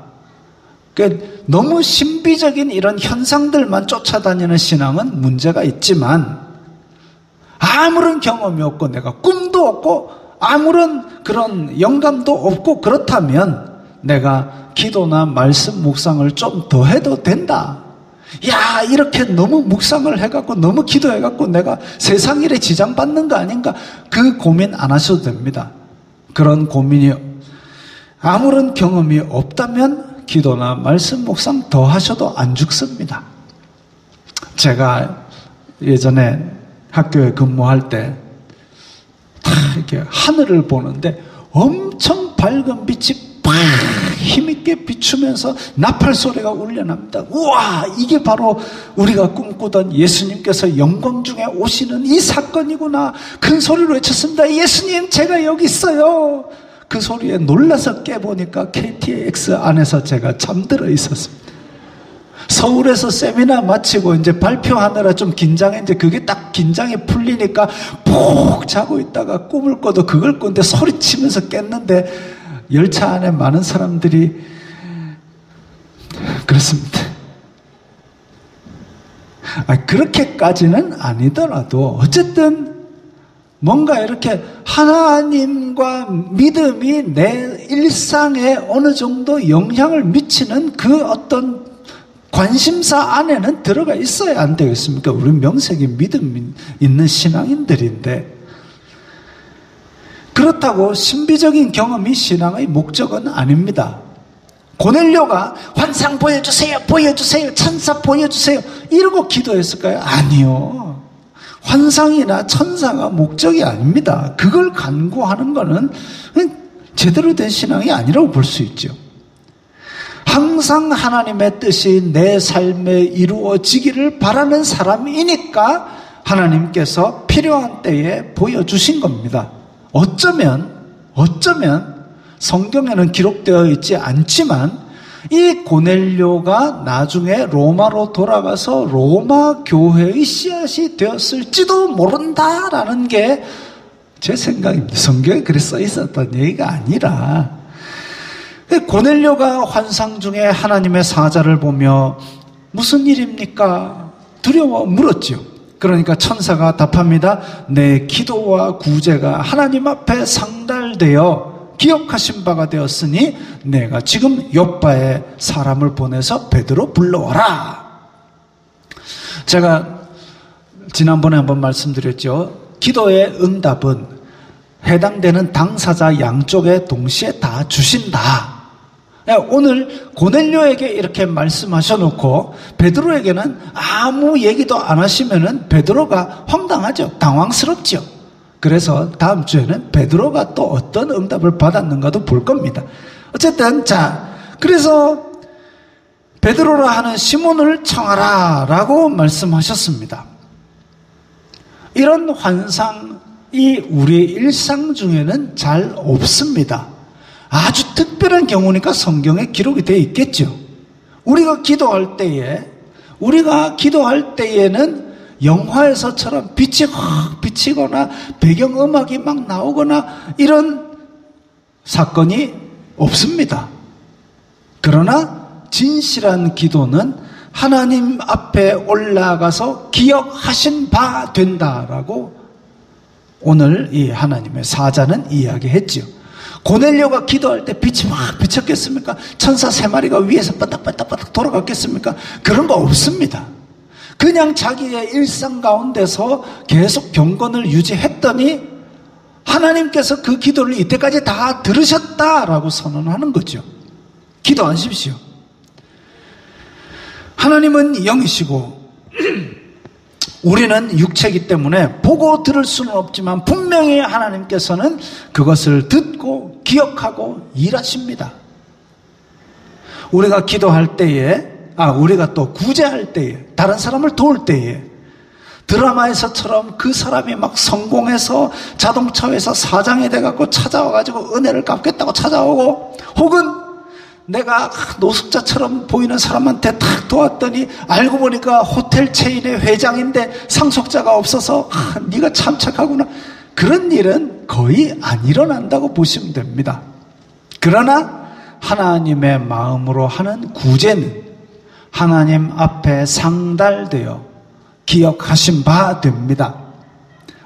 그러니까 너무 신비적인 이런 현상들만 쫓아다니는 신앙은 문제가 있지만, 아무런 경험이 없고 내가 꿈도 없고 아무런 그런 영감도 없고 그렇다면 내가 기도나 말씀 묵상을 좀 더 해도 된다. 야, 이렇게 너무 묵상을 해갖고 너무 기도해갖고 내가 세상 일에 지장받는 거 아닌가, 그 고민 안 하셔도 됩니다. 그런 고민이 아무런 경험이 없다면 기도나 말씀 묵상 더 하셔도 안 죽습니다. 제가 예전에 학교에 근무할 때 이렇게 하늘을 보는데 엄청 밝은 빛이 팍 힘있게 비추면서 나팔 소리가 울려납니다. 우와, 이게 바로 우리가 꿈꾸던 예수님께서 영광 중에 오시는 이 사건이구나. 큰 소리로 외쳤습니다. 예수님, 제가 여기 있어요. 그 소리에 놀라서 깨보니까 KTX 안에서 제가 잠들어 있었습니다. 서울에서 세미나 마치고 이제 발표하느라 좀 긴장했는데 그게 딱 긴장이 풀리니까 푹 자고 있다가 꿈을 꿔도 그걸 꾼데 소리치면서 깼는데 열차 안에 많은 사람들이 그렇습니다. 그렇게까지는 아니더라도 어쨌든 뭔가 이렇게 하나님과 믿음이 내 일상에 어느 정도 영향을 미치는 그 어떤 관심사 안에는 들어가 있어야 안 되겠습니까? 우리 명색이 믿음 있는 신앙인들인데, 그렇다고 신비적인 경험이 신앙의 목적은 아닙니다. 고넬료가 환상 보여주세요, 보여주세요, 천사 보여주세요 이러고 기도했을까요? 아니요. 환상이나 천사가 목적이 아닙니다. 그걸 간구하는 것은 제대로 된 신앙이 아니라고 볼 수 있죠. 항상 하나님의 뜻이 내 삶에 이루어지기를 바라는 사람이니까 하나님께서 필요한 때에 보여주신 겁니다. 어쩌면 성경에는 기록되어 있지 않지만 이 고넬료가 나중에 로마로 돌아가서 로마 교회의 씨앗이 되었을지도 모른다라는 게 제 생각입니다. 성경에 그래 써 있었던 얘기가 아니라, 고넬료가 환상 중에 하나님의 사자를 보며 무슨 일입니까? 두려워 물었죠. 그러니까 천사가 답합니다. 내 기도와 구제가 하나님 앞에 상달되어 기억하신 바가 되었으니 내가 지금 요빠에 사람을 보내서 베드로 불러와라. 제가 지난번에 한번 말씀드렸죠. 기도의 응답은 해당되는 당사자 양쪽에 동시에 다 주신다. 오늘 고넬료에게 이렇게 말씀하셔놓고 베드로에게는 아무 얘기도 안 하시면은 베드로가 황당하죠. 당황스럽죠. 그래서 다음 주에는 베드로가 또 어떤 응답을 받았는가도 볼 겁니다. 어쨌든 그래서 베드로라 하는 시몬을 청하라 라고 말씀하셨습니다. 이런 환상이 우리의 일상 중에는 잘 없습니다. 아주 특별한 경우니까 성경에 기록이 되어 있겠죠. 우리가 기도할 때에는 영화에서처럼 빛이 확 비치거나 배경음악이 막 나오거나 이런 사건이 없습니다. 그러나 진실한 기도는 하나님 앞에 올라가서 기억하신 바 된다라고 오늘 이 하나님의 사자는 이야기했죠. 고넬료가 기도할 때 빛이 막 비쳤겠습니까? 천사 3마리가 위에서 빠딱빠딱 돌아갔겠습니까? 그런 거 없습니다. 그냥 자기의 일상 가운데서 계속 경건을 유지했더니 하나님께서 그 기도를 이때까지 다 들으셨다라고 선언하는 거죠. 기도하십시오. 하나님은 영이시고 우리는 육체이기 때문에 보고 들을 수는 없지만 분명히 하나님께서는 그것을 듣고 기억하고 일하십니다. 우리가 기도할 때에, 우리가 또 구제할 때에, 다른 사람을 도울 때에 드라마에서처럼 그 사람이 막 성공해서 자동차에서 사장이 돼갖고 찾아와가지고 은혜를 갚겠다고 찾아오고, 혹은 내가 노숙자처럼 보이는 사람한테 탁 도왔더니 알고 보니까 호텔 체인의 회장인데 상속자가 없어서 네가 참 착하구나, 그런 일은 거의 안 일어난다고 보시면 됩니다. 그러나 하나님의 마음으로 하는 구제는 하나님 앞에 상달되어 기억하신 바 됩니다.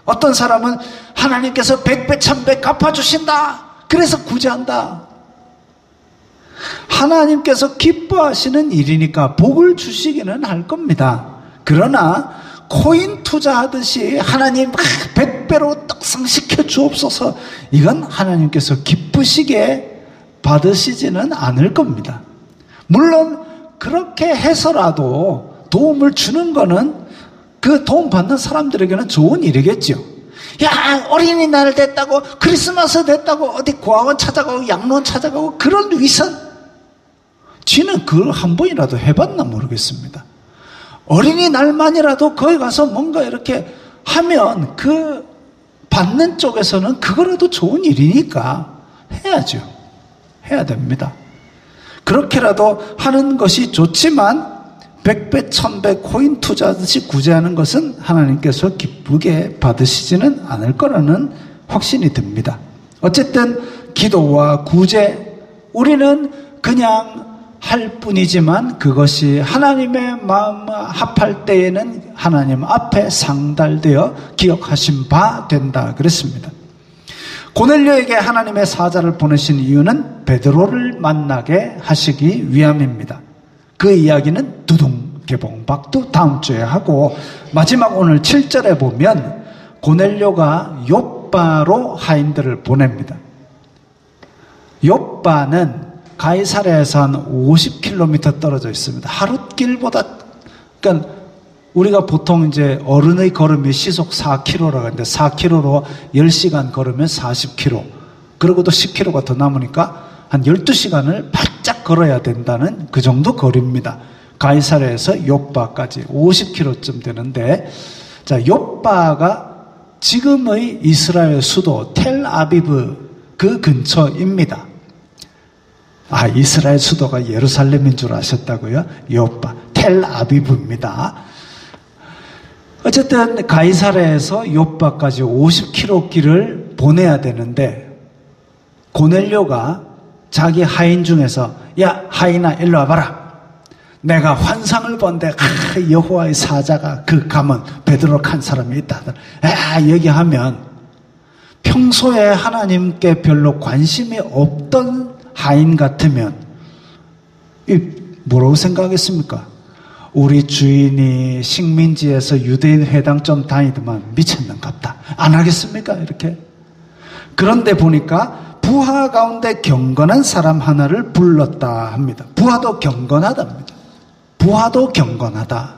어떤 사람은 하나님께서 100배 1000배 갚아주신다, 그래서 구제한다. 하나님께서 기뻐하시는 일이니까 복을 주시기는 할 겁니다. 그러나 코인 투자하듯이 하나님 100배로 떡상시켜 주옵소서, 이건 하나님께서 기쁘시게 받으시지는 않을 겁니다. 물론 그렇게 해서라도 도움을 주는 거는 그 도움 받는 사람들에게는 좋은 일이겠죠. 야, 어린이날 됐다고, 크리스마스 됐다고 어디 고아원 찾아가고 양로원 찾아가고 그런 위선, 지는 그걸 한 번이라도 해봤나 모르겠습니다. 어린이날만이라도 거기 가서 뭔가 이렇게 하면 그 받는 쪽에서는 그거라도 좋은 일이니까 해야죠. 해야 됩니다. 그렇게라도 하는 것이 좋지만 100배 1000배 코인 투자하듯이 구제하는 것은 하나님께서 기쁘게 받으시지는 않을 거라는 확신이 듭니다. 어쨌든 기도와 구제, 우리는 그냥 할 뿐이지만 그것이 하나님의 마음 합할 때에는 하나님 앞에 상달되어 기억하신 바 된다 그랬습니다. 고넬료에게 하나님의 사자를 보내신 이유는 베드로를 만나게 하시기 위함입니다. 그 이야기는 두둥 개봉박두 다음 주에 하고, 마지막 오늘 7절에 보면 고넬료가 욥바로 하인들을 보냅니다. 욥바는 가이사랴에서 한 50km 떨어져 있습니다. 하룻길보다, 그러니까 우리가 보통 이제 어른의 걸음이 시속 4km라고 하는데 4km로 10시간 걸으면 40km, 그리고 또 10km가 더 남으니까 한 12시간을 바짝 걸어야 된다는 그 정도 거리입니다. 가이사랴에서 욥바까지 50km쯤 되는데, 자, 욥바가 지금의 이스라엘 수도 텔아비브 그 근처입니다. 이스라엘 수도가 예루살렘인 줄 아셨다고요? 욥바, 텔아비브입니다. 어쨌든 가이사랴에서 욥바까지 50km 길을 보내야 되는데, 고넬료가 자기 하인 중에서, 야, 하인아 일로 와봐라, 내가 환상을 본데 여호와의 사자가 그 가문 베드로 간 사람이 있다, 얘기하면 평소에 하나님께 별로 관심이 없던 하인 같으면 뭐라고 생각하겠습니까? 우리 주인이 식민지에서 유대인 회당 좀 다니더만 미쳤는갑다, 안 하겠습니까? 이렇게. 그런데 보니까 부하 가운데 경건한 사람 하나를 불렀다 합니다. 부하도 경건하답니다. 부하도 경건하다.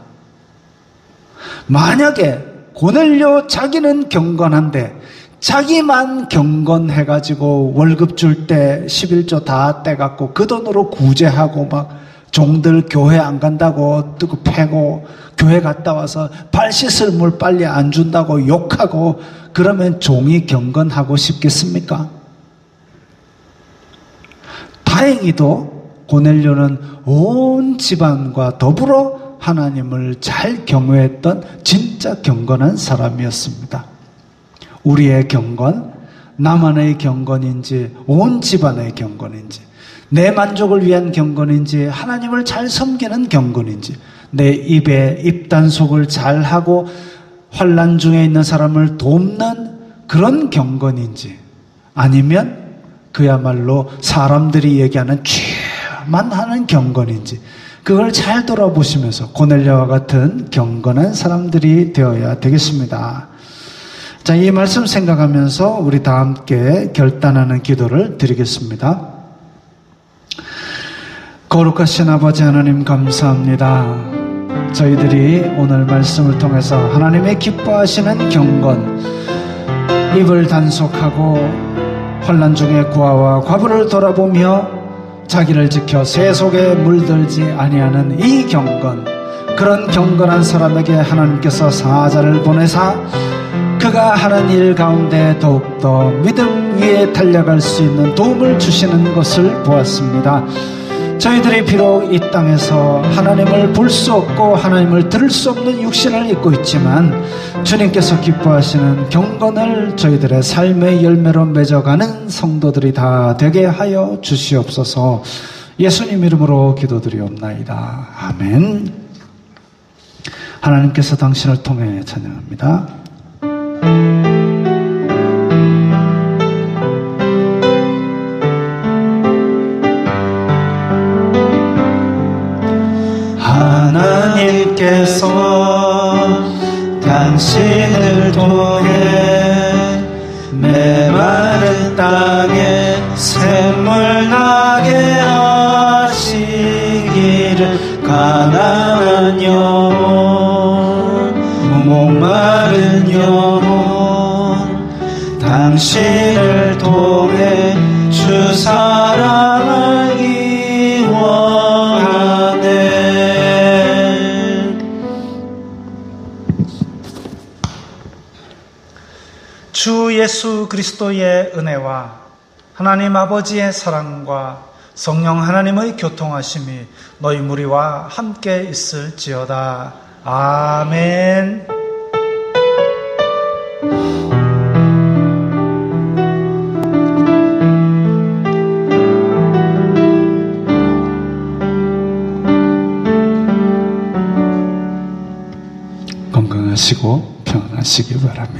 만약에 고넬료 자기는 경건한데 자기만 경건해가지고 월급 줄 때 11조 다 떼갖고 그 돈으로 구제하고 막 종들 교회 안 간다고 뜨고 패고, 교회 갔다 와서 발 씻을 물 빨리 안 준다고 욕하고, 그러면 종이 경건하고 싶겠습니까? 다행히도 고넬료는 온 집안과 더불어 하나님을 잘 경외했던 진짜 경건한 사람이었습니다. 우리의 경건, 나만의 경건인지 온 집안의 경건인지, 내 만족을 위한 경건인지 하나님을 잘 섬기는 경건인지, 내 입에 입단속을 잘하고 환난 중에 있는 사람을 돕는 그런 경건인지, 아니면 그야말로 사람들이 얘기하는 죄만 하는 경건인지, 그걸 잘 돌아보시면서 고넬료와 같은 경건한 사람들이 되어야 되겠습니다. 자, 이 말씀 생각하면서 우리 다 함께 결단하는 기도를 드리겠습니다. 거룩하신 아버지 하나님, 감사합니다. 저희들이 오늘 말씀을 통해서 하나님의 기뻐하시는 경건, 입을 단속하고 환난 중에 구하와 과부를 돌아보며 자기를 지켜 새 속에 물들지 아니하는 이 경건, 그런 경건한 사람에게 하나님께서 사자를 보내사 그가 하는 일 가운데 더욱더 믿음 위에 달려갈 수 있는 도움을 주시는 것을 보았습니다. 저희들이 비록 이 땅에서 하나님을 볼 수 없고 하나님을 들을 수 없는 육신을 입고 있지만 주님께서 기뻐하시는 경건을 저희들의 삶의 열매로 맺어가는 성도들이 다 되게 하여 주시옵소서. 예수님 이름으로 기도드리옵나이다. 아멘. 하나님께서 당신을 통해 찬양합니다. 하나님께서 당신을 통해 메마른 땅에 샘물 나게 하시기를, 가난한 영혼, 목마른 영혼, 당신을 통해 주 사랑을 기원하네. 주 예수 그리스도의 은혜와 하나님 아버지의 사랑과 성령 하나님의 교통하심이 너희 무리와 함께 있을지어다. 아멘. 건강하시고 평안하시기 바랍니다.